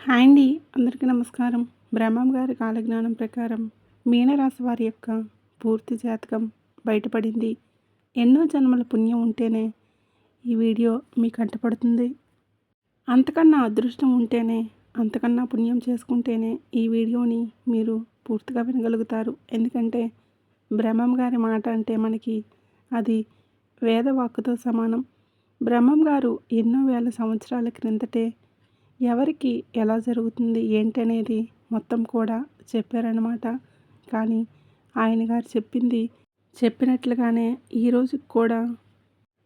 Hi అండి. అందరికీ నమస్కారం. బ్రహ్మం గారి కాలజ్ఞానం ప్రకారం మీనరాశి వారి యొక్క పూర్తి జాతకం బయటపడింది. ఎన్నో జన్మల పుణ్యం ఉంటేనే ఈ వీడియో మీ కంటపడుతుంది. అంతకన్నా అదృష్టం ఉంటేనే, అంతకన్నా పుణ్యం చేసుకుంటేనే ఈ వీడియోని మీరు పూర్తిగా వినగలుగుతారు. ఎందుకంటే బ్రహ్మం గారి మాట అంటే మనకి అది వేదవాక్కుతో సమానం. బ్రహ్మం గారు ఎన్నో వేల సంవత్సరాల క్రిందటే ఎవరికి ఎలా జరుగుతుంది ఏంటనేది మొత్తం కూడా చెప్పారనమాట. కానీ ఆయన గారు చెప్పింది చెప్పినట్లుగానే ఈరోజుకి కూడా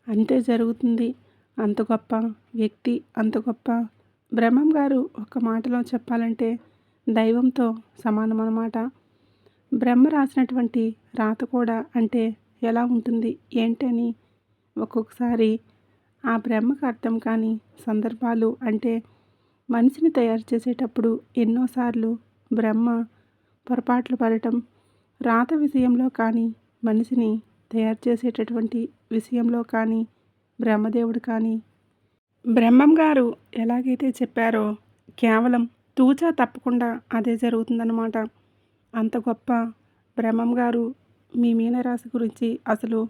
అంతే జరుగుతుంది. అంత గొప్ప వ్యక్తి, అంత గొప్ప బ్రహ్మం గారు ఒక మాటలో చెప్పాలంటే దైవంతో సమానం అన్నమాట. బ్రహ్మ రాసినటువంటి రాత కూడా అంటే ఎలా ఉంటుంది ఏంటని ఒక్కొక్కసారి ఆ బ్రహ్మకు అర్థం కాని సందర్భాలు అంటే మనిషిని తయారు చేసేటప్పుడు ఎన్నోసార్లు బ్రహ్మ పొరపాట్లు పడటం, రాత విషయంలో కానీ మనిషిని తయారు చేసేటటువంటి విషయంలో కానీ బ్రహ్మదేవుడు కానీ బ్రహ్మం గారు ఎలాగైతే చెప్పారో కేవలం తూచా తప్పకుండా అదే జరుగుతుందన్నమాట. అంత గొప్ప బ్రహ్మం గారు మీ మీనరాశి గురించి అసలు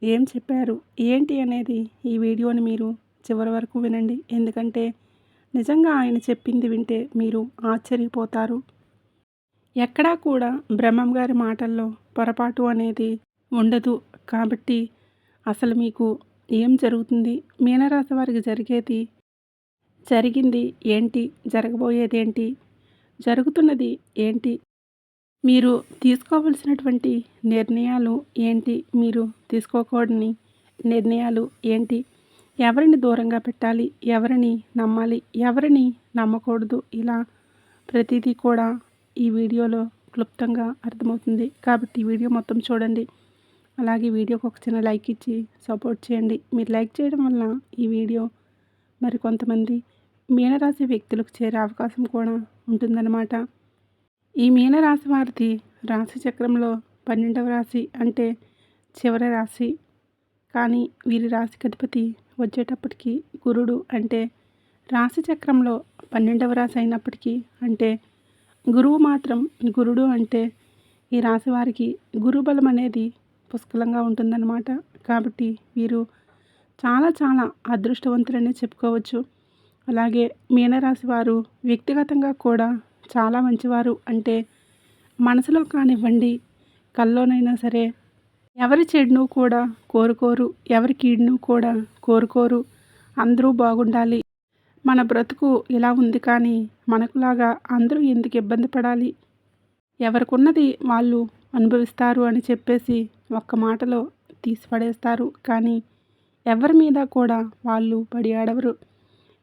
ఏం చెప్పారు ఏంటి అనేది ఈ వీడియోని మీరు చివరి వరకు వినండి. ఎందుకంటే నిజంగా ఆయన చెప్పింది వింటే మీరు ఆశ్చర్యపోతారు. ఎక్కడా కూడా బ్రహ్మం గారి మాటల్లో పొరపాటు అనేది ఉండదు. కాబట్టి అసలు మీకు ఏం జరుగుతుంది, మీనరాశి వారికి జరిగింది ఏంటి, జరగబోయేది ఏంటి, జరుగుతున్నది ఏంటి, మీరు తీసుకోవలసినటువంటి నిర్ణయాలు ఏంటి, మీరు తీసుకోకూడని నిర్ణయాలు ఏంటి, ఎవరిని దూరంగా పెట్టాలి, ఎవరిని నమ్మాలి, ఎవరిని నమ్మకూడదు, ఇలా ప్రతిదీ కూడా ఈ వీడియోలో క్లుప్తంగా అర్థమవుతుంది. కాబట్టి ఈ వీడియో మొత్తం చూడండి. అలాగే వీడియోకి ఒక చిన్న లైక్ ఇచ్చి సపోర్ట్ చేయండి. మీరు లైక్ చేయడం వల్ల ఈ వీడియో మరి కొంతమంది మీనరాశి వ్యక్తులకు చేరే అవకాశం కూడా ఉంటుందన్నమాట. ఈ మీనరాశి వారిది రాశి చక్రంలో 12వ రాశి అంటే చివరి రాశి. కానీ వీరి రాశికి అధిపతి వచ్చేటప్పటికి గురుడు అంటే రాశి చక్రంలో 12వ రాశి అయినప్పటికీ అంటే గురువు మాత్రం గురుడు అంటే ఈ రాశి వారికి గురుబలం అనేది పుష్కలంగా ఉంటుందన్నమాట. కాబట్టి వీరు చాలా చాలా అదృష్టవంతులనే చెప్పుకోవచ్చు. అలాగే మీనరాశి వారు వ్యక్తిగతంగా కూడా చాలా మంచివారు. అంటే మనసులో కానివ్వండి, కల్లోనైనా సరే ఎవరి చెడును కూడా కోరుకోరు, ఎవరి కీడును కూడా కోరుకోరు. అందరూ బాగుండాలి, మన బ్రతుకు ఇలా ఉంది కానీ మనకులాగా అందరూ ఎందుకు ఇబ్బంది పడాలి, ఎవరికున్నది వాళ్ళు అనుభవిస్తారు అని చెప్పేసి ఒక్క మాటలో తీసిపడేస్తారు. కానీ ఎవరి మీద కూడా వాళ్ళు పడి ఆడవరు,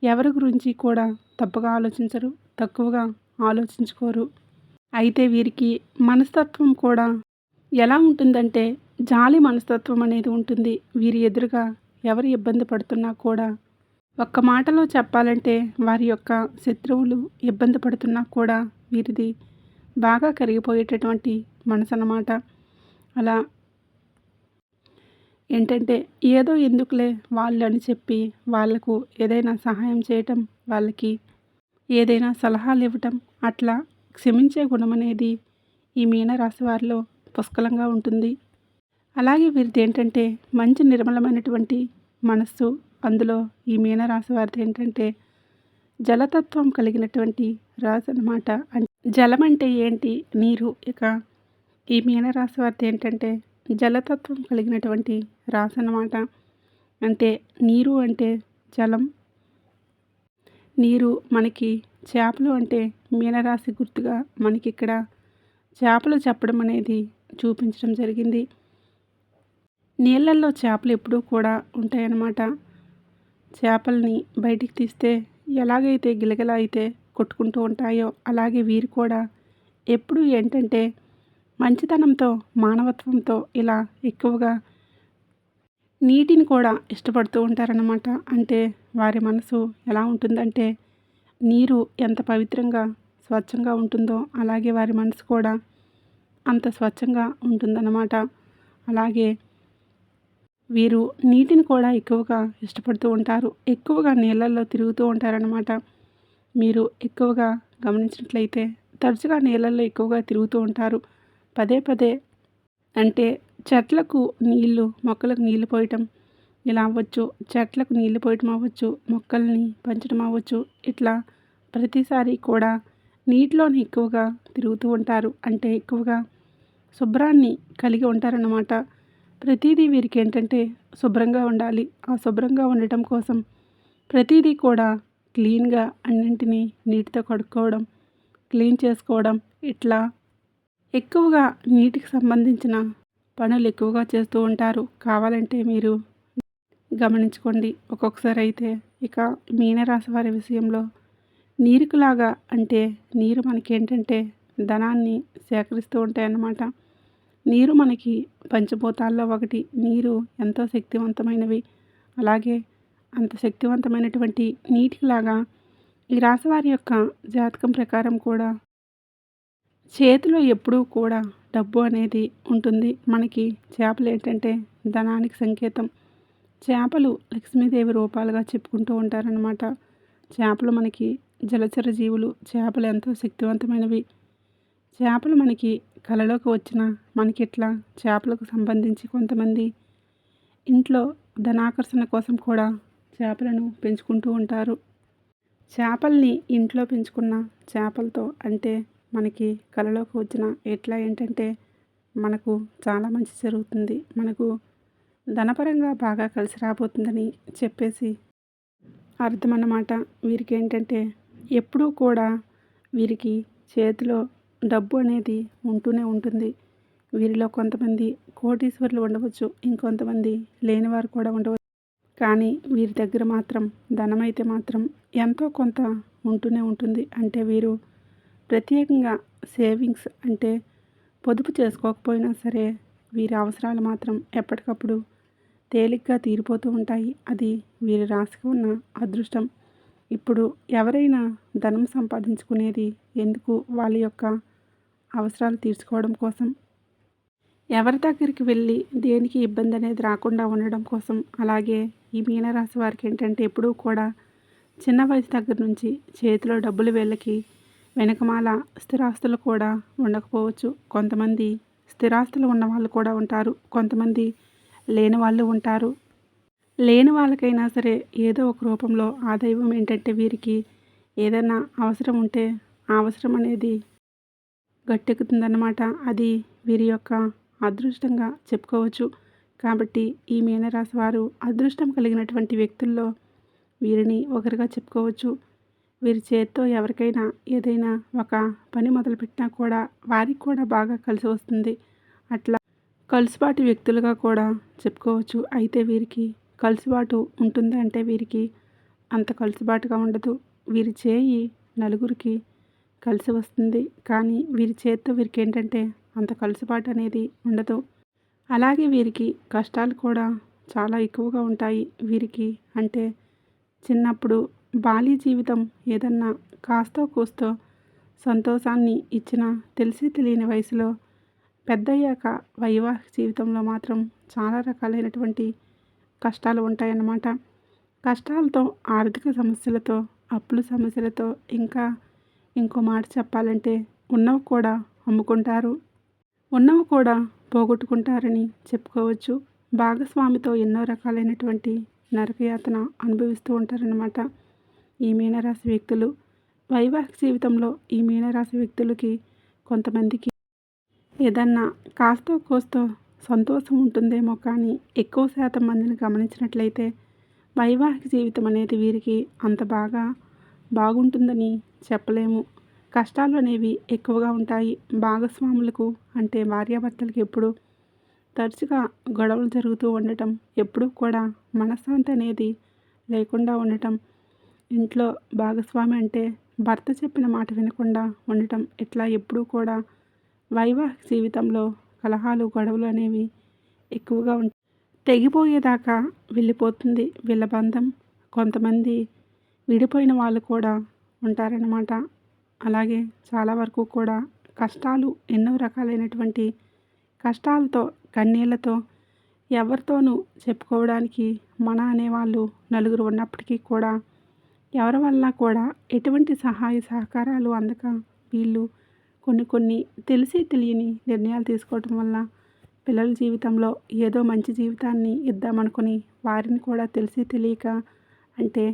ఎవరి గురించి కూడా తప్పుగా ఆలోచించరు, తక్కువగా ఆలోచించుకోరు. అయితే వీరికి మనస్తత్వం కూడా ఎలా ఉంటుందంటే జాలి మనస్తత్వం అనేది ఉంటుంది. వీరి ఎదురుగా ఎవరు ఇబ్బంది పడుతున్నా కూడా ఒక్క మాటలో చెప్పాలంటే వారి యొక్క శత్రువులు ఇబ్బంది పడుతున్నా కూడా వీరిది బాగా కరిగిపోయేటటువంటి మనసు అన్నమాట. అలా ఏంటంటే ఏదో ఎందుకులే వాళ్ళు అని చెప్పి వాళ్లకు ఏదైనా సహాయం చేయటం, వాళ్ళకి ఏదైనా సలహాలు ఇవ్వటం, అట్లా క్షమించే గుణం అనేది ఈ మీనరాశి వారిలో పుష్కలంగా ఉంటుంది. అలాగే వీరిది ఏంటంటే మంచి నిర్మలమైనటువంటి మనస్సు. అందులో ఈ మీనరాశి వారిది ఏంటంటే జలతత్వం కలిగినటువంటి రాశి అన్నమాట. జలం అంటే ఏంటి, నీరు. ఇక ఈ మీనరాశి వారిది ఏంటంటే జలతత్వం కలిగినటువంటి రాశి అన్నమాట. అంటే నీరు అంటే జలం. నీరు మనకి చేపలు అంటే మీనరాశి గుర్తుగా మనకి ఇక్కడ చేపలు చెప్పడం అనేది చూపించడం జరిగింది. నీళ్ళల్లో చేపలు ఎప్పుడూ కూడా ఉంటాయన్నమాట. చేపల్ని బయటికి తీస్తే ఎలాగైతే గిలగిలా అయితే కొట్టుకుంటూ ఉంటాయో అలాగే వీరు కూడా ఎప్పుడూ ఏంటంటే మంచితనంతో, మానవత్వంతో ఇలా ఎక్కువగా నీటిని కూడా ఇష్టపడుతూ ఉంటారన్నమాట. అంటే వారి మనసు ఎలా ఉంటుందంటే నీరు ఎంత పవిత్రంగా స్వచ్ఛంగా ఉంటుందో అలాగే వారి మనసు కూడా అంత స్వచ్ఛంగా ఉంటుందన్నమాట. అలాగే వీరు నీటిని కూడా ఎక్కువగా ఇష్టపడుతూ ఉంటారు, ఎక్కువగా నీళ్ళల్లో తిరుగుతూ ఉంటారన్నమాట. మీరు ఎక్కువగా గమనించినట్లయితే తరచుగా నీళ్ళల్లో ఎక్కువగా తిరుగుతూ ఉంటారు. పదే పదే అంటే చెట్లకు నీళ్ళు, మొక్కలకు నీళ్లు పోయటం ఇలా అవ్వచ్చు. చెట్లకు నీళ్లు పోయటం అవ్వచ్చు, మొక్కల్ని పెంచడం అవ్వచ్చు. ఇట్లా ప్రతిసారి కూడా నీటిలోని ఎక్కువగా తిరుగుతూ ఉంటారు. అంటే ఎక్కువగా శుభ్రాన్ని కలిగి ఉంటారన్నమాట. ప్రతిదీ వీరికి ఏంటంటే శుభ్రంగా ఉండాలి. ఆ శుభ్రంగా ఉండటం కోసం ప్రతిదీ కూడా క్లీన్గా అన్నింటినీ నీటితో కడుక్కోవడం, క్లీన్ చేసుకోవడం ఇట్లా ఎక్కువగా నీటికి సంబంధించిన పనులు ఎక్కువగా చేస్తూ ఉంటారు. కావాలంటే మీరు గమనించుకోండి. ఒక్కొక్కసారి అయితే ఇక మీనరాశి వారి విషయంలో నీరుకులాగా అంటే నీరు మనకేంటంటే ధనాన్ని సేకరిస్తూ ఉంటాయన్నమాట. నీరు మనకి పంచభూతాల్లో ఒకటి. నీరు ఎంతో శక్తివంతమైనవి. అలాగే అంత శక్తివంతమైనటువంటి నీటిలాగా ఈ రాశివారి యొక్క జాతకం ప్రకారం కూడా చేతిలో ఎప్పుడూ కూడా డబ్బు అనేది ఉంటుంది. మనకి చేపలు ఏంటంటే ధనానికి సంకేతం. చేపలు లక్ష్మీదేవి రూపాలుగా చెప్పుకుంటూ ఉంటారనమాట. చేపలు మనకి జలచర జీవులు. చేపలు ఎంతో శక్తివంతమైనవి. చేపలు మనకి కలలోకి వచ్చిన మనకి ఇట్లా చేపలకు సంబంధించి కొంతమంది ఇంట్లో ధనాకర్షణ కోసం కూడా చేపలను పెంచుకుంటూ ఉంటారు. చేపల్ని ఇంట్లో పెంచుకున్న చేపలతో అంటే మనకి కలలోకి వచ్చిన ఎట్లా ఏంటంటే మనకు చాలా మంచి జరుగుతుంది. మనకు ధనపరంగా బాగా కలిసి రాబోతుందని చెప్పేసి అర్థం అన్నమాట. వీరికి ఏంటంటే ఎప్పుడూ కూడా వీరికి చేతిలో డబ్బు అనేది ఉంటూనే ఉంటుంది. వీరిలో కొంతమంది కోటీశ్వరులు ఉండవచ్చు, ఇంకొంతమంది లేనివారు కూడా ఉండవచ్చు. కానీ వీరి దగ్గర మాత్రం ధనమైతే మాత్రం ఎంతో కొంత ఉంటూనే ఉంటుంది. అంటే వీరు ప్రత్యేకంగా సేవింగ్స్ అంటే పొదుపు చేసుకోకపోయినా సరే వీరి అవసరాలు మాత్రం ఎప్పటికప్పుడు తేలిగ్గా తీరిపోతూ ఉంటాయి. అది వీరి రాశికి ఉన్న అదృష్టం. ఇప్పుడు ఎవరైనా ధనం సంపాదించుకునేది ఎందుకు? వాళ్ళ యొక్క అవసరాలు తీర్చుకోవడం కోసం. ఎవరి దగ్గరికి వెళ్ళి దేనికి ఇబ్బంది అనేది రాకుండా ఉండడం కోసం. అలాగే ఈ మీనరాశి వారికి ఏంటంటే ఎప్పుడూ కూడా చిన్న వయసు దగ్గర నుంచి చేతిలో డబ్బులు వీళ్ళకి వెనకమాల స్థిరాస్తులు కూడా ఉండకపోవచ్చు. కొంతమంది స్థిరాస్తులు ఉన్న వాళ్ళు కూడా ఉంటారు. కొంతమంది లేని వాళ్ళు ఉంటారు. లేని వాళ్ళకైనా సరే ఏదో ఒక రూపంలో ఆ దైవం ఏంటంటే వీరికి ఏదైనా అవసరం ఉంటే ఆ అవసరం అనేది గట్టెక్కుతుందన్నమాట. అది వీరి యొక్క అదృష్టంగా చెప్పుకోవచ్చు. కాబట్టి ఈ మీనరాశి వారు అదృష్టం కలిగినటువంటి వ్యక్తుల్లో వీరిని ఒకరిగా చెప్పుకోవచ్చు. వీరి చేత్తో ఎవరికైనా ఏదైనా ఒక పని మొదలుపెట్టినా కూడా వారికి కూడా బాగా కలిసి వస్తుంది. అట్లా కలుసుబాటు వ్యక్తులుగా కూడా చెప్పుకోవచ్చు. అయితే వీరికి కలుసుబాటు ఉంటుంది అంటే వీరికి అంత కలుసుబాటుగా ఉండదు. వీరి చేయి నలుగురికి కలిసి వస్తుంది. కానీ వీరి చేత్తో వీరికి ఏంటంటే అంత కలుసుబాటు అనేది ఉండదు. అలాగే వీరికి కష్టాలు కూడా చాలా ఎక్కువగా ఉంటాయి. వీరికి అంటే చిన్నప్పుడు బాల్య జీవితం ఏదన్నా కాస్తో కూస్తో సంతోషాన్ని ఇచ్చిన తెలిసి తెలియని వయసులో పెద్దయ్యాక వైవాహిక జీవితంలో మాత్రం చాలా రకాలైనటువంటి కష్టాలు ఉంటాయన్నమాట. కష్టాలతో, ఆర్థిక సమస్యలతో, అప్పుల సమస్యలతో ఇంకా ఇంకో మాట చెప్పాలంటే ఉన్నవి కూడా అమ్ముకుంటారు. ఉన్నవి కూడా పోగొట్టుకుంటారని చెప్పుకోవచ్చు. భాగస్వామితో ఎన్నో రకాలైనటువంటి నరకయాతన అనుభవిస్తూ ఉంటారన్నమాట ఈ మీనరాశి వ్యక్తులు. వైవాహిక జీవితంలో ఈ మీనరాశి వ్యక్తులకి కొంతమందికి ఏదన్నా కాస్తో కోస్తో సంతోషం ఉంటుందేమో కానీ ఎక్కువ శాతం మందిని గమనించినట్లయితే వైవాహిక జీవితం అనేది వీరికి అంత బాగుంటుందని చెప్పలేము. కష్టాలు అనేవి ఎక్కువగా ఉంటాయి. భాగస్వాములకు అంటే భార్యాభర్తలకు ఎప్పుడు తరచుగా గొడవలు జరుగుతూ ఉండటం, ఎప్పుడూ కూడా మనశ్శాంతి అనేది లేకుండా ఉండటం, ఇంట్లో భాగస్వామి అంటే భర్త చెప్పిన మాట వినకుండా ఉండటం, ఇట్లా ఎప్పుడూ కూడా వైవాహిక జీవితంలో కలహాలు, గొడవలు అనేవి ఎక్కువగా తెగిపోయేదాకా వెళ్ళిపోతుంది వీళ్ళ బంధం. కొంతమంది విడిపోయిన వాళ్ళు కూడా ఉంటారన్నమాట. అలాగే చాలా వరకు కూడా కష్టాలు ఎన్నో రకాలైనటువంటి కష్టాలతో, కన్నీళ్లతో ఎవరితోనూ చెప్పుకోవడానికి మన అనేవాళ్ళు నలుగురు ఉన్నప్పటికీ కూడా ఎవరి వల్ల కూడా ఎటువంటి సహాయ సహకారాలు అందక వీళ్ళు కొన్ని కొన్ని తెలిసి తెలియని నిర్ణయాలు తీసుకోవటం వల్ల పిల్లల జీవితంలో ఏదో మంచి జీవితాన్ని ఇద్దామనుకుని వారిని కూడా తెలిసి తెలియక అంటే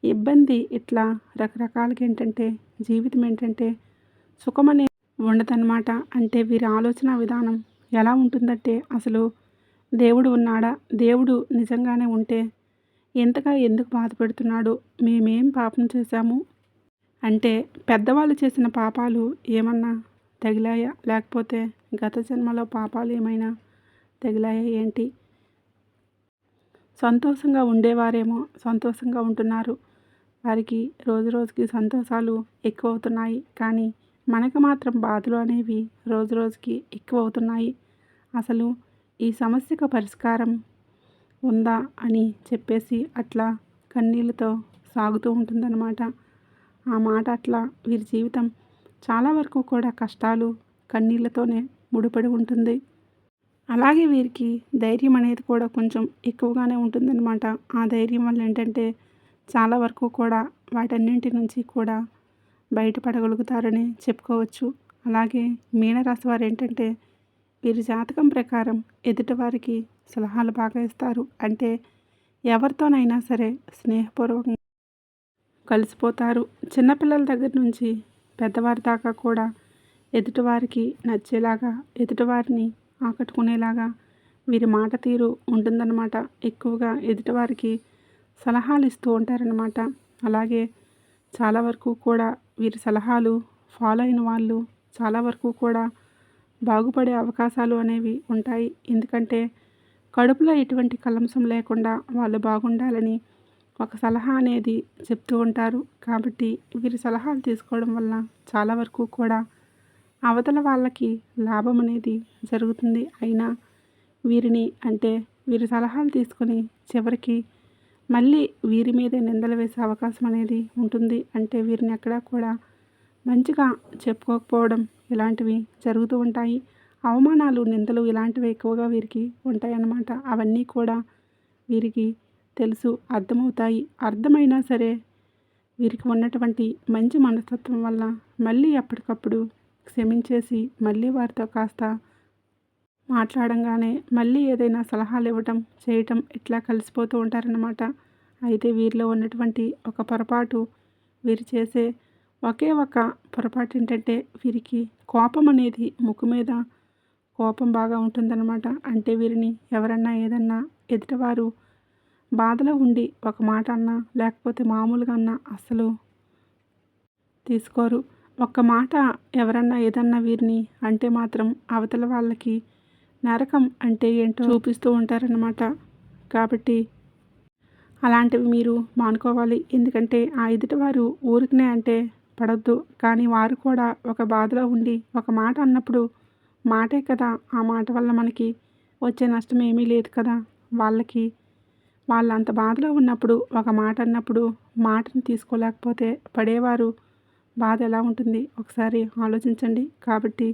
ఇబ్బంది ఇట్లా రకరకాలుగా ఏంటంటే జీవితం ఏంటంటే సుఖమనే ఉండదన్నమాట. అంటే వీరి ఆలోచన విధానం ఎలా ఉంటుందంటే అసలు దేవుడు ఉన్నాడా? దేవుడు నిజంగానే ఉంటే ఇంతగా ఎందుకు బాధపెడుతున్నాడు? మేమేం పాపం చేశాము? అంటే పెద్దవాళ్ళు చేసిన పాపాలు ఏమన్నా తగిలాయా? లేకపోతే గత జన్మలో పాపాలు ఏమైనా తగిలాయా ఏంటి? సంతోషంగా ఉండేవారేమో సంతోషంగా ఉంటున్నారు. వారికి రోజు రోజుకి సంతోషాలు ఎక్కువవుతున్నాయి. కానీ మనకు మాత్రం బాధలు అనేవి రోజు రోజుకి ఎక్కువవుతున్నాయి. అసలు ఈ సమస్యకు పరిష్కారం ఉందా అని చెప్పేసి అట్లా కన్నీళ్ళతో సాగుతూ ఉంటుందన్నమాట. ఆ మాట అట్లా వీరి జీవితం చాలా వరకు కూడా కష్టాలు కన్నీళ్ళతోనే ముడిపడి ఉంటుంది. అలాగే వీరికి ధైర్యం అనేది కూడా కొంచెం ఎక్కువగానే ఉంటుందన్నమాట. ఆ ధైర్యం వల్ల ఏంటంటే చాలా వరకు కూడా వాటన్నింటి నుంచి కూడా బయటపడగలుగుతారని చెప్పుకోవచ్చు. అలాగే మీనరాశి వారు ఏంటంటే వీరి జాతకం ప్రకారం ఎదుటివారికి సలహాలు బాగా ఇస్తారు. అంటే ఎవరితోనైనా సరే స్నేహపూర్వకంగా కలిసిపోతారు. చిన్నపిల్లల దగ్గర నుంచి పెద్దవారి దాకా కూడా ఎదుటివారికి నచ్చేలాగా ఎదుటివారిని ఆకట్టుకునేలాగా వీరి మాట తీరు ఉంటుందన్నమాట. ఎక్కువగా ఎదుటివారికి సలహాలు ఇస్తూ ఉంటారన్నమాట. అలాగే చాలా వరకు కూడా వీరి సలహాలు ఫాలో అయిన వాళ్ళు చాలా వరకు కూడా బాగుపడే అవకాశాలు అనేవి ఉంటాయి. ఎందుకంటే కడుపులో ఎటువంటి కలంసం లేకుండా వాళ్ళు బాగుండాలని ఒక సలహా అనేది చెప్తూ ఉంటారు. కాబట్టి వీరి సలహాలు తీసుకోవడం వల్ల చాలా వరకు కూడా అవతల వాళ్ళకి లాభం అనేది జరుగుతుంది. అయినా వీరిని అంటే వీరి సలహాలు తీసుకొని చివరికి మళ్ళీ వీరి మీదే నిందలు వేసే అవకాశం అనేది ఉంటుంది. అంటే వీరిని ఎక్కడా కూడా మంచిగా చెప్పుకోకపోవడం ఇలాంటివి జరుగుతూ ఉంటాయి. అవమానాలు నిందలు ఇలాంటివి ఎక్కువగా వీరికి ఉంటాయన్నమాట. అవన్నీ కూడా వీరికి తెలుసు, అర్థమవుతాయి. అర్థమైనా సరే వీరికి ఉన్నటువంటి మంచి మనస్తత్వం వల్ల మళ్ళీ ఎప్పటికప్పుడు క్షమించేసి మళ్ళీ వారితో కాస్త మాట్లాడంగానే మళ్ళీ ఏదైనా సలహాలు ఇవ్వటం చేయటం ఇట్లా కలిసిపోతూ ఉంటారన్నమాట. అయితే వీరిలో ఉన్నటువంటి ఒక పొరపాటు వీరు చేసే ఒకే ఒక పొరపాటు ఏంటంటే వీరికి కోపం అనేది ముక్కు మీద కోపం బాగా ఉంటుందన్నమాట. అంటే వీరిని ఎవరన్నా ఏదన్నా ఎదుటివారు బాధలో ఉండి ఒక మాట అన్నా లేకపోతే మామూలుగా అన్నా అస్సలు తీసుకోరు. ఒక్క మాట ఎవరన్నా ఏదన్నా వీరిని అంటే మాత్రం అవతల వాళ్ళకి నరకం అంటే ఏంటో చూపిస్తూ ఉంటారన్నమాట. కాబట్టి అలాంటివి మీరు మానుకోవాలి. ఎందుకంటే ఆ ఎదుటివారు ఊరికనే అంటే పడొద్దు. కానీ వారు కూడా ఒక బాధలో ఉండి ఒక మాట అన్నప్పుడు మాటే కదా, ఆ మాట వల్ల మనకి వచ్చే నష్టం ఏమీ లేదు కదా. వాళ్ళు అంత బాధలో ఉన్నప్పుడు ఒక మాట అన్నప్పుడు మాటను తీసుకోలేకపోతే పడేవారు బాధ ఎలా ఉంటుంది ఒకసారి ఆలోచించండి. కాబట్టి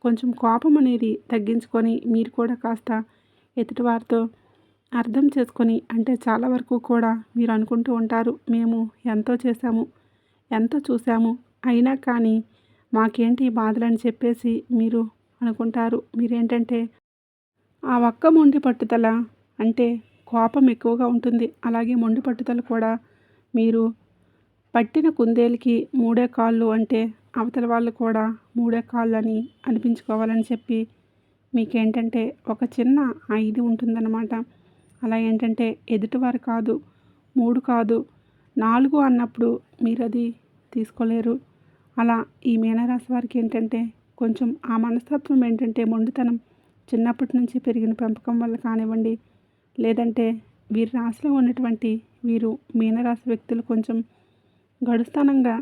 కొంచెం కోపం అనేది తగ్గించుకొని మీరు కూడా కాస్త ఎదుటివారితో అర్థం చేసుకొని అంటే చాలా వరకు కూడా మీరు అనుకుంటూ ఉంటారు, మేము ఎంతో చేశాము, ఎంతో చూసాము, అయినా కానీ మాకేంటి ఈ బాధలని చెప్పేసి మీరు అనుకుంటారు. మీరేంటంటే ఆ ఒక్క మొండి పట్టుదల అంటే కోపం ఎక్కువగా ఉంటుంది. అలాగే మొండి పట్టుదల కూడా మీరు పట్టిన కుందేలుకి మూడే కాళ్ళు అంటే అవతల వాళ్ళు కూడా మూడే కాళ్ళు అని అనిపించుకోవాలని చెప్పి మీకేంటంటే ఒక చిన్న ఇది ఉంటుందన్నమాట. అలా ఏంటంటే ఎదుటివారు కాదు, 3 కాదు, 4 అన్నప్పుడు మీరు అది తీసుకోలేరు. అలా ఈ మీనరాశి వారికి ఏంటంటే కొంచెం ఆ మనస్తత్వం ఏంటంటే మొండితనం చిన్నప్పటి నుంచి పెరిగిన పెంపకం వల్ల కానివ్వండి, లేదంటే వీరి రాశిలో ఉన్నటువంటి వీరు మీనరాశి వ్యక్తులు కొంచెం గడుస్తనంగా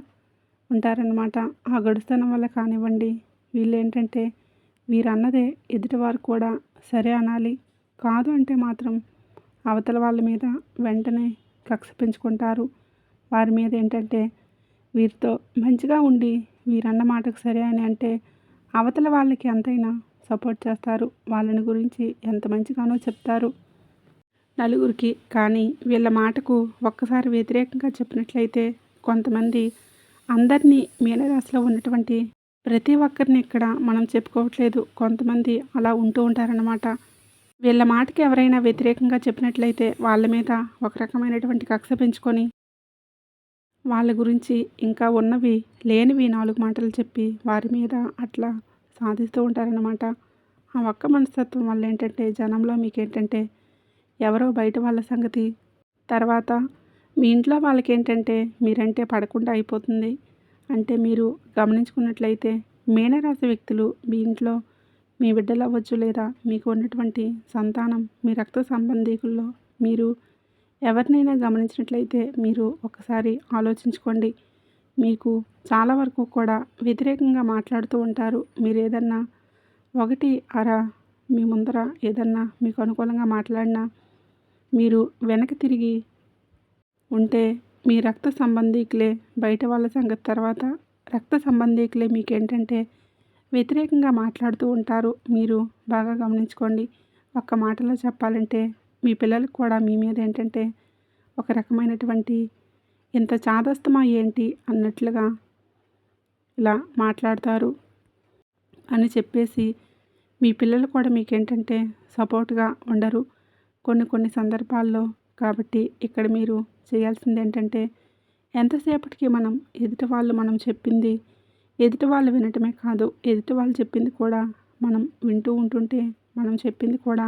ఉంటారనమాట. ఆ గడుస్తనం వల్ల కానివ్వండి, వీళ్ళు ఏంటంటే వీరన్నదే ఎదుటివారు కూడా సరే అనాలి. కాదు అంటే మాత్రం అవతల వాళ్ళ మీద వెంటనే కక్ష పెంచుకుంటారు. వారి మీద ఏంటంటే వీరితో మంచిగా ఉండి వీరన్న మాటకు సరే అని అంటే అవతల వాళ్ళకి ఎంతైనా సపోర్ట్ చేస్తారు. వాళ్ళని గురించి ఎంత మంచిగానో చెప్తారు. నలుగురికి. కానీ వీళ్ళ మాటకు ఒక్కసారి వ్యతిరేకంగా చెప్పినట్లయితే కొంతమంది అందరినీ మీనరాశిలో ఉన్నటువంటి ప్రతి ఒక్కరిని ఇక్కడ మనం చెప్పుకోవట్లేదు. కొంతమంది అలా ఉంటూ ఉంటారన్నమాట. వీళ్ళ మాటకి ఎవరైనా వ్యతిరేకంగా చెప్పినట్లయితే వాళ్ళ మీద ఒక రకమైనటువంటి కక్ష పెంచుకొని వాళ్ళ గురించి ఇంకా ఉన్నవి లేనివి 4 మాటలు చెప్పి వారి మీద అట్లా సాధిస్తూ ఉంటారన్నమాట. ఆ ఒక్క మనస్తత్వం వల్ల ఏంటంటే జనంలో మీకేంటంటే ఎవరో బయట వాళ్ళ సంగతి, తర్వాత మీ ఇంట్లో వాళ్ళకేంటంటే మీరంటే పడకుండా అయిపోతుంది. అంటే మీరు గమనించుకున్నట్లయితే మీనరాశి వ్యక్తులు మీ ఇంట్లో మీ బిడ్డలు అవ్వచ్చు, లేదా మీకు ఉన్నటువంటి సంతానం మీ రక్త సంబంధీకుల్లో మీరు ఎవరినైనా గమనించినట్లయితే మీరు ఒకసారి ఆలోచించుకోండి. మీకు చాలా వరకు కూడా వ్యతిరేకంగా మాట్లాడుతూ ఉంటారు. మీరు ఏదన్నా ఒకటి అర మీ ముందర ఏదన్నా మీకు అనుకూలంగా మాట్లాడినా మీరు వెనక్కి తిరిగి ఉంటే మీ రక్త సంబంధీకులే బయట వాళ్ళ సంగతి తర్వాత రక్త సంబంధీకులే మీకేంటంటే వ్యతిరేకంగా మాట్లాడుతూ ఉంటారు. మీరు బాగా గమనించుకోండి. ఒక్క మాటలో చెప్పాలంటే మీ పిల్లలకు కూడా మీ మీద ఏంటంటే ఒక రకమైనటువంటి ఇంత చాదస్తమా ఏంటి అన్నట్లుగా ఇలా మాట్లాడతారు అని చెప్పేసి మీ పిల్లలు కూడా మీకేంటంటే సపోర్ట్గా ఉండరు కొన్ని సందర్భాల్లో. కాబట్టి ఇక్కడ మీరు చేయాల్సింది ఏంటంటే ఎంతసేపటికి మనం చెప్పింది ఎదుటి వాళ్ళు వినటమే కాదు, ఎదుటి వాళ్ళు చెప్పింది కూడా మనం వింటూ ఉంటుంటే మనం చెప్పింది కూడా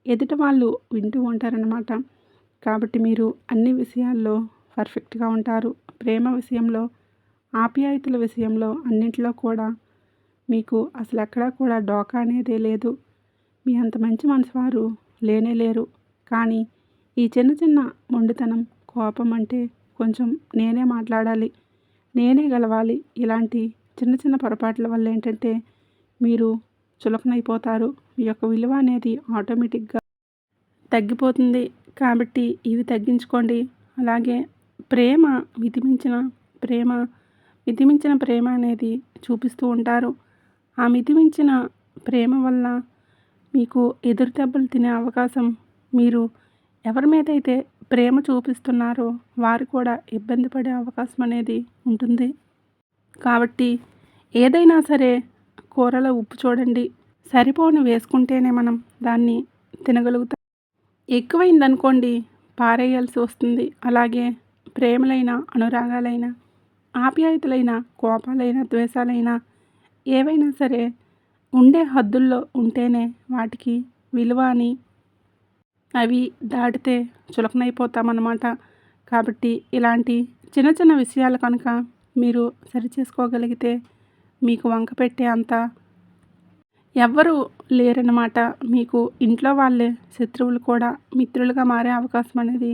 ఎదుటి వాళ్ళు వింటూ ఉంటారన్నమాట. కాబట్టి మీరు అన్ని విషయాల్లో పర్ఫెక్ట్గా ఉంటారు. ప్రేమ విషయంలో, ఆప్యాయతల విషయంలో అన్నింటిలో కూడా మీకు అసలు ఎక్కడా కూడా డోకా అనేదే లేదు. మీ అంత మంచి మనసు వారు లేనే లేరు. కానీ ఈ చిన్న మొండితనం, కోపం అంటే కొంచెం నేనే మాట్లాడాలి, నేనే గెలవాలి, ఇలాంటి చిన్న పొరపాట్ల వల్ల ఏంటంటే మీరు చులకనైపోతారు. మీ యొక్క విలువ అనేది ఆటోమేటిక్గా తగ్గిపోతుంది. కాబట్టి ఇవి తగ్గించుకోండి. అలాగే ప్రేమ మితిమించిన ప్రేమ మితిమించిన ప్రేమ అనేది చూపిస్తూ ఉంటారు. ఆ మితిమించిన ప్రేమ వల్ల మీకు ఎదురు దెబ్బలు తినే అవకాశం, మీరు ఎవరి మీద అయితే ప్రేమ చూపిస్తున్నారో వారు కూడా ఇబ్బంది పడే అవకాశం అనేది ఉంటుంది. కాబట్టి ఏదైనా సరే కూరలో ఉప్పు చూడండి, సరిపోని వేసుకుంటేనే మనం దాన్ని తినగలుగుతాం. ఎక్కువైందనుకోండి పారేయాల్సి వస్తుంది. అలాగే ప్రేమలైన, అనురాగాలైన, ఆప్యాయతలైన, కోపాలైన, ద్వేషాలైన ఏవైనా సరే ఉండే హద్దుల్లో ఉంటేనే వాటికి విలువ అని, అవి దాటితే చులకనైపోతామన్నమాట. కాబట్టి ఇలాంటి చిన్న విషయాలు కనుక మీరు సరిచేసుకోగలిగితే మీకు వంక పెట్టే అంత ఎవ్వరూ లేరన్నమాట. మీకు ఇంట్లో వాళ్ళే శత్రువులు కూడా మిత్రులుగా మారే అవకాశం అనేది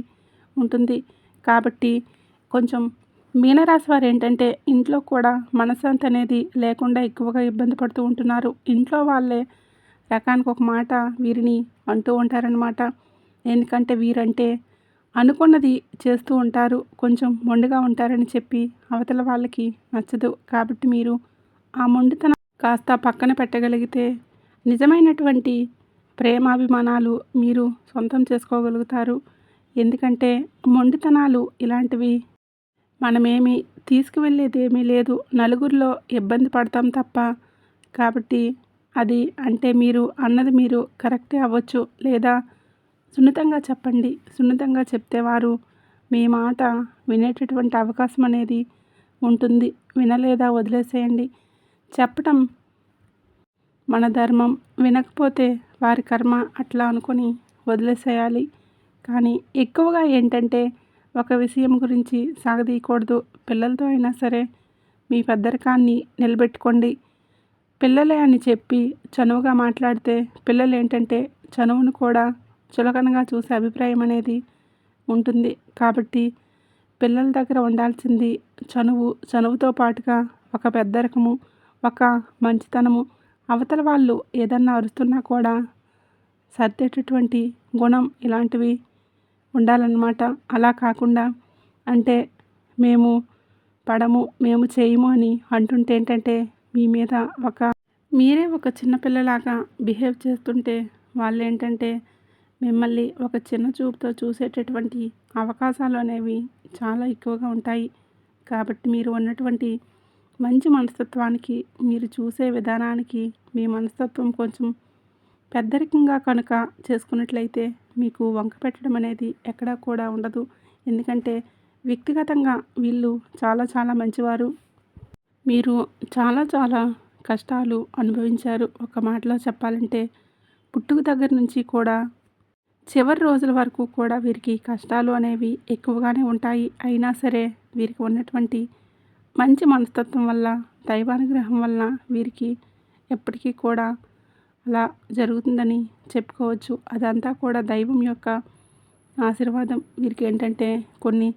ఉంటుంది. కాబట్టి కొంచెం మీనరాశి వారు ఏంటంటే ఇంట్లో కూడా మనశ్శాంతి అనేది లేకుండా ఎక్కువగా ఇబ్బంది పడుతూ ఉంటున్నారు. ఇంట్లో వాళ్ళే రకానికి ఒక మాట వీరిని అంటూ ఉంటారనమాట. ఎందుకంటే వీరంటే అనుకున్నది చేస్తూ ఉంటారు, కొంచెం మొండిగా ఉంటారని చెప్పి అవతల వాళ్ళకి నచ్చదు. కాబట్టి మీరు ఆ మొండితనం కాస్త పక్కన పెట్టగలిగితే నిజమైనటువంటి ప్రేమాభిమానాలు మీరు సొంతం చేసుకోగలుగుతారు. ఎందుకంటే మొండితనాలు ఇలాంటివి మనమేమి తీసుకువెళ్ళేదేమీ లేదు, నలుగురిలో ఇబ్బంది పడతాం తప్ప. కాబట్టి అది అంటే మీరు అన్నది మీరు కరెక్టే అవ్వచ్చు, లేదా సున్నితంగా చెప్పండి. సున్నితంగా చెప్తే వారు మీ మాట వినేటటువంటి అవకాశం అనేది ఉంటుంది. వినలేదా వదిలేసేయండి. చెప్పటం మన ధర్మం, వినకపోతే వారి కర్మ అట్లా అనుకొని వదిలేసేయాలి. కానీ ఎక్కువగా ఏంటంటే ఒక విషయం గురించి సాగదీయకూడదు. పిల్లలతో అయినా సరే మీ పెద్దరికాన్ని నిలబెట్టుకోండి. పిల్లలే అని చెప్పి చనువుగా మాట్లాడితే పిల్లలు ఏంటంటే చనువును కూడా చులకనగా చూసే అభిప్రాయం అనేది ఉంటుంది. కాబట్టి పిల్లల దగ్గర ఉండాల్సింది చనువుతో పాటుగా ఒక పెద్దరికము, ఒక మంచితనము. అవతల వాళ్ళు ఏదన్నా అరుస్తున్నా కూడా సర్దేటటువంటి గుణం ఇలాంటివి ఉండాలన్నమాట. అలా కాకుండా అంటే మేము పడము, మేము చేయము అని అంటుంటే ఏంటంటే మీ మీద మీరే ఒక చిన్నపిల్లలాగా బిహేవ్ చేస్తుంటే వాళ్ళు ఏంటంటే మిమ్మల్ని ఒక చిన్న చూపుతో చూసేటటువంటి అవకాశాలు అనేవి చాలా ఎక్కువగా ఉంటాయి. కాబట్టి మీరు ఉన్నటువంటి మంచి మనస్తత్వానికి, మీరు చూసే విధానానికి మీ మనస్తత్వం కొంచెం పెద్దరికంగా కనుక చేసుకున్నట్లయితే మీకు వంక పెట్టడం అనేది ఎక్కడా కూడా ఉండదు. ఎందుకంటే వ్యక్తిగతంగా వీళ్ళు చాలా చాలా మంచివారు. మీరు చాలా చాలా కష్టాలు అనుభవించారు. ఒక మాటలో చెప్పాలంటే పుట్టుక దగ్గర నుంచి కూడా చివరి రోజుల వరకు కూడా వీరికి కష్టాలు అనేవి ఎక్కువగానే ఉంటాయి. అయినా సరే వీరికి ఉన్నటువంటి మంచి మనస్తత్వం వల్ల, దైవానుగ్రహం వలన వీరికి ఎప్పటికీ కూడా అలా జరుగుతుందని చెప్పుకోవచ్చు. అదంతా కూడా దైవం యొక్క ఆశీర్వాదం. వీరికి ఏంటంటే కొన్ని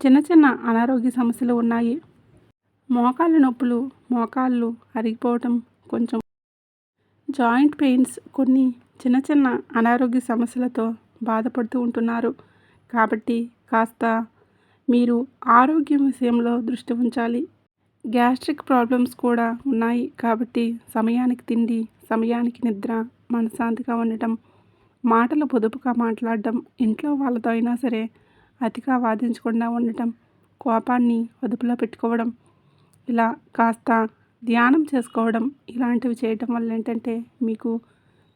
చిన్న చిన్న అనారోగ్య సమస్యలు ఉన్నాయి. మోకాళ్ళ నొప్పులు, మోకాళ్ళు అరిగిపోవటం, కొంచెం జాయింట్ పెయిన్స్, కొన్ని చిన్న చిన్న అనారోగ్య సమస్యలతో బాధపడుతూ ఉంటున్నారు. కాబట్టి కాస్త మీరు ఆరోగ్యం విషయంలో దృష్టి ఉంచాలి. గ్యాస్ట్రిక్ ప్రాబ్లమ్స్ కూడా ఉన్నాయి. కాబట్టి సమయానికి తిండి, సమయానికి నిద్ర, మనశ్శాంతిగా ఉండటం, మాటలు పొదుపుగా మాట్లాడడం, ఇంట్లో వాళ్ళతో అయినా సరే అతిగా వాదించకుండా ఉండటం, కోపాన్ని అదుపులో పెట్టుకోవడం, ఇలా కాస్త ధ్యానం చేసుకోవడం, ఇలాంటివి చేయటం వల్ల ఏంటంటే మీకు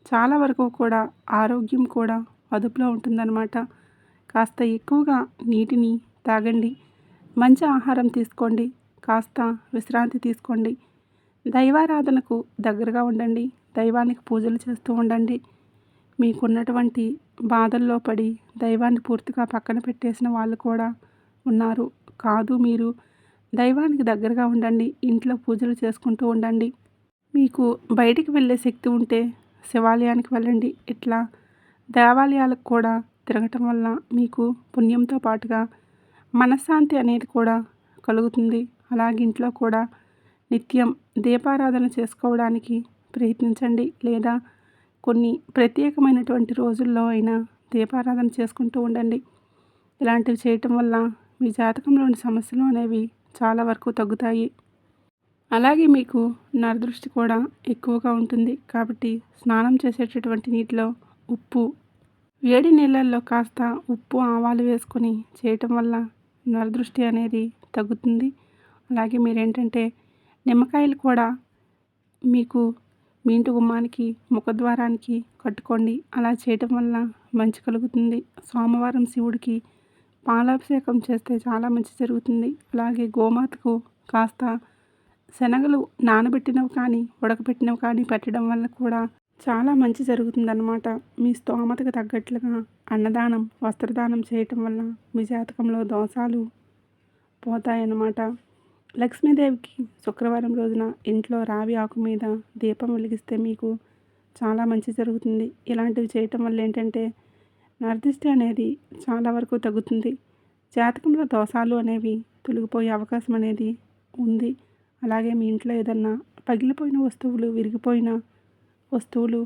చాలా వరకు కూడా ఆరోగ్యం కూడా అదుపులో ఉంటుందన్నమాట. కాస్త ఎక్కువగా నీటిని తాగండి, మంచి ఆహారం తీసుకోండి, కాస్త విశ్రాంతి తీసుకోండి, దైవారాధనకు దగ్గరగా ఉండండి, దైవానికి పూజలు చేస్తూ ఉండండి. మీకున్నటువంటి బాధల్లో పడి దైవాన్ని పూర్తిగా పక్కన పెట్టేసిన వాళ్ళు కూడా ఉన్నారు. కాదు, మీరు దైవానికి దగ్గరగా ఉండండి, ఇంట్లో పూజలు చేసుకుంటూ ఉండండి. మీకు బయటికి వెళ్ళే శక్తి ఉంటే శివాలయానికి వెళ్ళండి. ఇట్లా దేవాలయాలకు కూడా తిరగటం వల్ల మీకు పుణ్యంతో పాటుగా మనశ్శాంతి అనేది కూడా కలుగుతుంది. అలాగే ఇంట్లో కూడా నిత్యం దీపారాధన చేసుకోవడానికి ప్రయత్నించండి. లేదా కొన్ని ప్రత్యేకమైనటువంటి రోజుల్లో అయినా దీపారాధన చేసుకుంటూ ఉండండి. ఇలాంటివి చేయటం వల్ల మీ జాతకంలోని సమస్యలు అనేవి చాలా వరకు తగ్గుతాయి. అలాగే మీకు నరదృష్టి కూడా ఎక్కువగా ఉంటుంది. కాబట్టి స్నానం చేసేటటువంటి నీటిలో ఉప్పు, వేడి నీళ్ళల్లో కాస్త ఉప్పు, ఆవాలు వేసుకొని చేయటం వల్ల నరదృష్టి అనేది తగ్గుతుంది. అలాగే మీరేంటంటే నిమ్మకాయలు కూడా మీకు మీ ఇంటి గుమ్మానికి, ముఖద్వారానికి కట్టుకోండి. అలా చేయటం వల్ల మంచి కలుగుతుంది. సోమవారం శివుడికి పాలాభిషేకం చేస్తే చాలా మంచి జరుగుతుంది. అలాగే గోమాతకు కాస్త శనగలు నానబెట్టినవి కానీ, ఉడకబెట్టినవి కానీ పెట్టడం వల్ల కూడా చాలా మంచి జరుగుతుందన్నమాట. మీ స్తోమతకు తగ్గట్లుగా అన్నదానం, వస్త్రదానం చేయటం వల్ల మీ జాతకంలో దోషాలు పోతాయన్నమాట. లక్ష్మీదేవికి శుక్రవారం రోజున ఇంట్లో రావి ఆకు మీద దీపం వెలిగిస్తే మీకు చాలా మంచి జరుగుతుంది. ఇలాంటివి చేయటం వల్ల ఏంటంటే నరదిష్టి అనేది చాలా వరకు తగ్గుతుంది. జాతకంలో దోషాలు అనేవి తొలగిపోయే అవకాశం అనేది ఉంది. అలాగే మీ ఇంట్లో ఏదన్నా పగిలిపోయిన వస్తువులు, విరిగిపోయిన వస్తువులు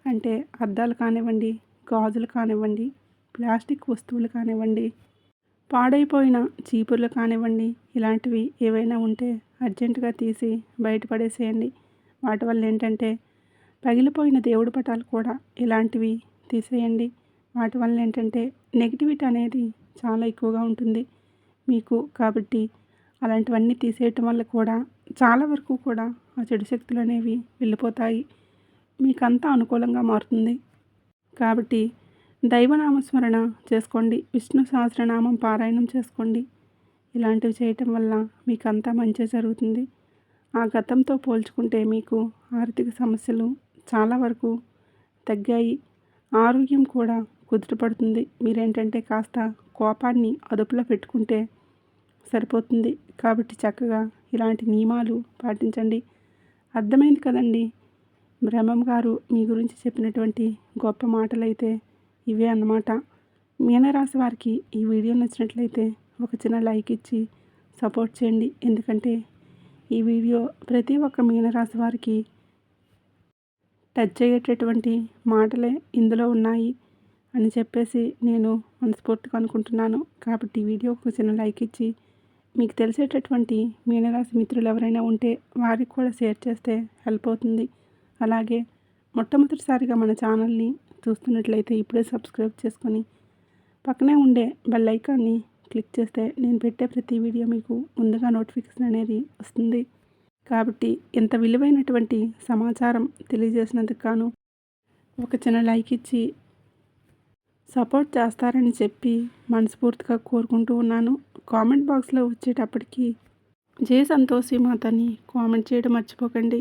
అంటే అద్దాలు కానివ్వండి, గాజులు కానివ్వండి, ప్లాస్టిక్ వస్తువులు కానివ్వండి, పాడైపోయిన చీపుర్లు కానివ్వండి, ఇలాంటివి ఏవైనా ఉంటే అర్జెంటుగా తీసి బయటపడేసేయండి. వాటి వల్ల ఏంటంటే పగిలిపోయిన దేవుడి పటాలు కూడా ఇలాంటివి తీసేయండి. వాటి వల్ల ఏంటంటే నెగిటివిటీ అనేది చాలా ఎక్కువగా ఉంటుంది మీకు. కాబట్టి అలాంటివన్నీ తీసేయటం వల్ల కూడా చాలా వరకు కూడా ఆ చెడు శక్తులు అనేవి వెళ్ళిపోతాయి. మీకంతా అనుకూలంగా మారుతుంది. కాబట్టి దైవనామస్మరణ చేసుకోండి, విష్ణు సహస్రనామం పారాయణం చేసుకోండి. ఇలాంటివి చేయటం వల్ల మీకంతా మంచి జరుగుతుంది. ఆ గతంతో పోల్చుకుంటే మీకు ఆర్థిక సమస్యలు చాలా వరకు తగ్గాయి. ఆరోగ్యం కూడా కుదుటపడుతుంది. మీరేంటంటే కాస్త కోపాన్ని అదుపులో పెట్టుకుంటే సరిపోతుంది. కాబట్టి చక్కగా ఇలాంటి నియమాలు పాటించండి. అర్థమైంది కదండి. బ్రహ్మం గారు మీ గురించి చెప్పినటువంటి గొప్ప మాటలైతే ఇవే అన్నమాట. మీనరాశి వారికి ఈ వీడియో నచ్చినట్లయితే ఒక చిన్న లైక్ ఇచ్చి సపోర్ట్ చేయండి. ఎందుకంటే ఈ వీడియో ప్రతి ఒక్క మీనరాశి వారికి టచ్ అయ్యేటటువంటి మాటలే ఇందులో ఉన్నాయి అని చెప్పేసి నేను మనస్ఫూర్తిగా అనుకుంటున్నాను. కాబట్టి ఈ వీడియో ఒక చిన్న లైక్ ఇచ్చి మీకు తెలిసేటటువంటి మీనరాశి మిత్రులు ఎవరైనా ఉంటే వారికి కూడా షేర్ చేస్తే హెల్ప్ అవుతుంది. అలాగే మొట్టమొదటిసారిగా మన ఛానల్ని చూస్తున్నట్లయితే ఇప్పుడే సబ్స్క్రైబ్ చేసుకొని పక్కనే ఉండే బెల్ ఐకాన్ని క్లిక్ చేస్తే నేను పెట్టే ప్రతి వీడియో మీకు ముందుగా నోటిఫికేషన్ అనేది వస్తుంది. కాబట్టి ఇంత విలువైనటువంటి సమాచారం తెలియజేసినందుకు గాను ఒక చిన్న లైక్ ఇచ్చి సపోర్ట్ చేస్తారని చెప్పి మనస్ఫూర్తిగా కోరుకుంటూ ఉన్నాను. కామెంట్ బాక్స్లో వచ్చేటప్పటికి జై సంతోషి మాతని కామెంట్ చేయడం మర్చిపోకండి.